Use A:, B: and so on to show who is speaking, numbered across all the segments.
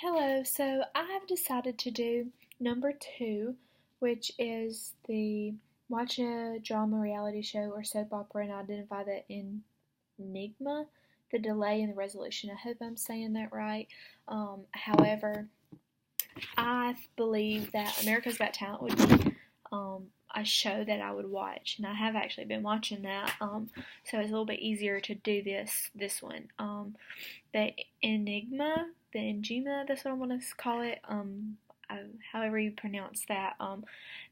A: Hello, so I have decided to do number two, which is the watch a drama reality show or soap opera and identify the enigma, the delay in the resolution. I hope I'm saying that right. However, I believe that America's Got Talent would be a show that I would watch, and I have actually been watching that. So it's a little bit easier to do this one. The Enigma, that's what I want to call it. However you pronounce that.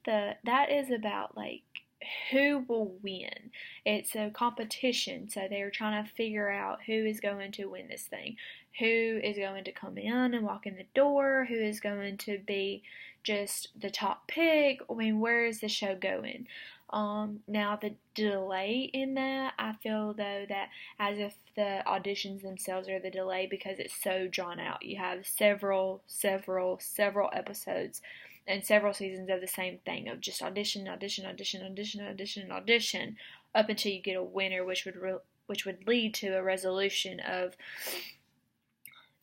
A: That is about like who will win. It's a competition, so they're trying to figure out who is going to win this thing, who is going to come in and walk in the door, who is going to be just the top pick. I mean, where is the show going? Now the delay in that, I feel though that as if the auditions themselves are the delay because it's so drawn out. You have several episodes and several seasons of the same thing of just audition up until you get a winner, which would lead to a resolution of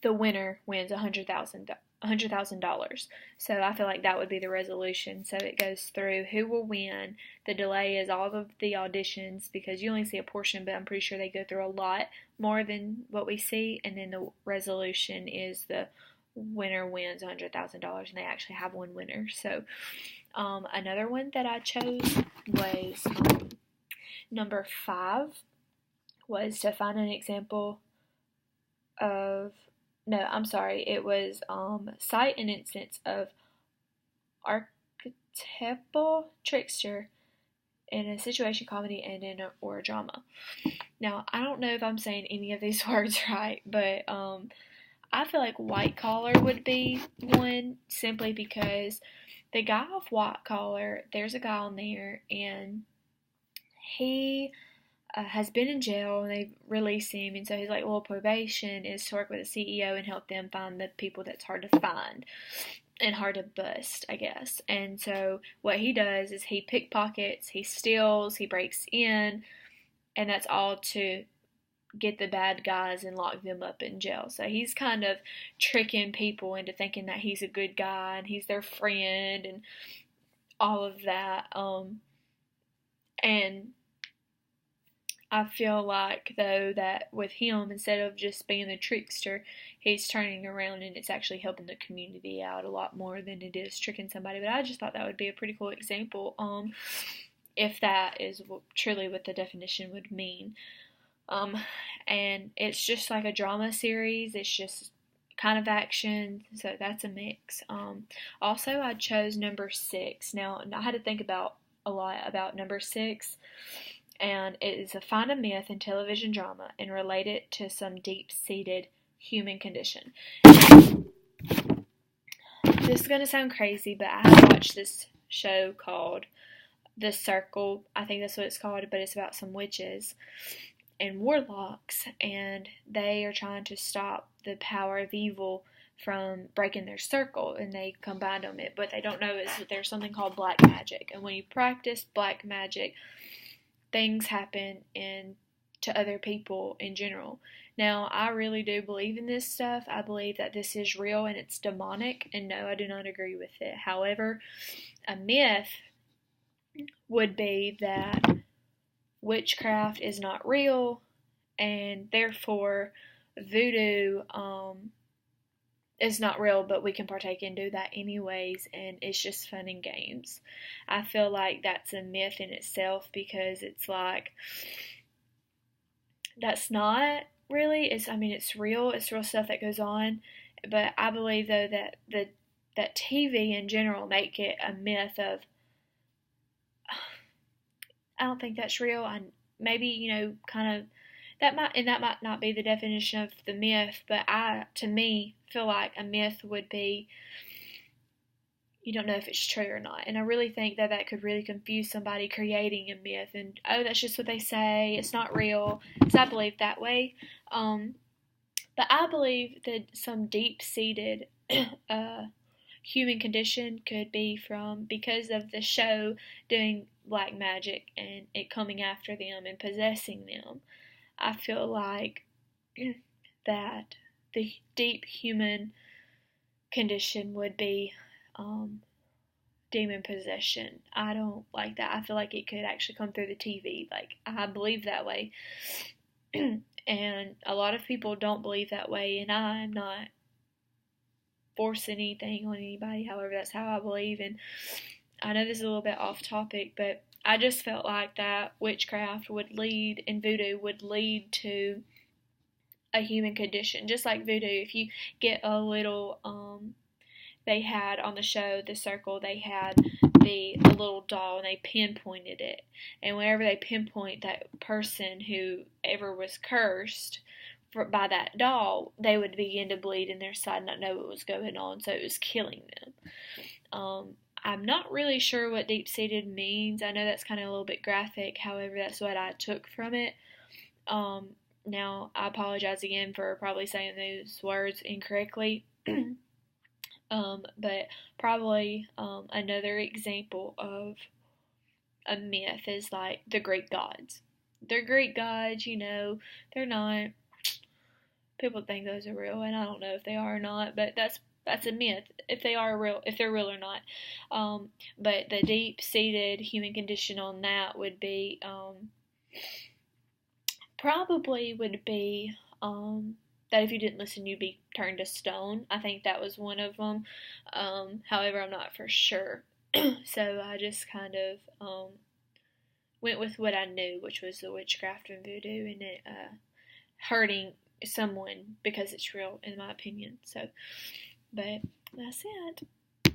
A: the winner wins $100,000. So I feel like that would be the resolution. So it goes through who will win. The delay is all of the auditions because you only see a portion, but I'm pretty sure they go through a lot more than what we see. And then the resolution is the winner wins $100,000, and they actually have one winner. So another one that I chose was number 5 was to find an example of it was cite an instance of archetypal trickster in a situation comedy and or a drama. Now, I don't know if I'm saying any of these words right, but I feel like White Collar would be one simply because the guy of White Collar, there's a guy on there and he has been in jail and they release him, and so his like little probation is to work with the CEO and help them find the people that's hard to find and hard to bust, I guess. And so what he does is he pickpockets, he steals, he breaks in, and that's all to get the bad guys and lock them up in jail. So he's kind of tricking people into thinking that he's a good guy and he's their friend and all of that. And I feel like, though, that with him, instead of just being the trickster, he's turning around and it's actually helping the community out a lot more than it is tricking somebody. But I just thought that would be a pretty cool example, if that is truly what the definition would mean. And it's just like a drama series. It's just kind of action, so that's a mix. Also, I chose number 6. Now, I had to think a lot about number 6. And it is to find a myth in television drama and relate it to some deep-seated human condition. This is going to sound crazy, but I have watched this show called The Circle. I think that's what it's called, but it's about some witches and warlocks, and they are trying to stop the power of evil from breaking their circle, and they combine them. But they don't know is that there's something called black magic, and when you practice black magic, things happen to other people in general. Now, I really do believe in this stuff. I believe that this is real and it's demonic, and no, I do not agree with it. However, a myth would be that witchcraft is not real, and therefore voodoo is not real, but we can partake and do that anyways, and it's just fun and games. I feel like that's a myth in itself because it's like, that's not really, it's real stuff that goes on, but I believe though that that TV in general make it a myth of, I don't think that's real, and maybe, kind of, that might not be the definition of the myth, but to me, feel like a myth would be, you don't know if it's true or not. And I really think that could really confuse somebody creating a myth and, oh, that's just what they say, it's not real, because I believe that way. But I believe that some deep-seated human condition could be because of the show doing black magic and it coming after them and possessing them. I feel like that the deep human condition would be demon possession. I don't like that. I feel like it could actually come through the TV. Like, I believe that way. And a lot of people don't believe that way, and I'm not forcing anything on anybody. However, that's how I believe. And I know this is a little bit off topic, but I just felt like that witchcraft would lead, and voodoo would lead to a human condition. Just like voodoo, if you get a little, they had on the show, The Circle, they had the little doll, and they pinpointed it. And whenever they pinpoint that person who ever was cursed by that doll, they would begin to bleed in their side and not know what was going on, so it was killing them. I'm not really sure what deep-seated means. I know that's kind of a little bit graphic, however, that's what I took from it. Now, I apologize again for probably saying those words incorrectly. But probably another example of a myth is like the Greek gods. They're Greek gods, they're not. People think those are real, and I don't know if they are or not, but that's a myth, if they're real or not. But the deep-seated human condition on that would be, that if you didn't listen, you'd be turned to stone. I think that was one of them. However, I'm not for sure. So I just kind of went with what I knew, which was the witchcraft and voodoo, and it hurting someone because it's real, in my opinion. So, but that's it.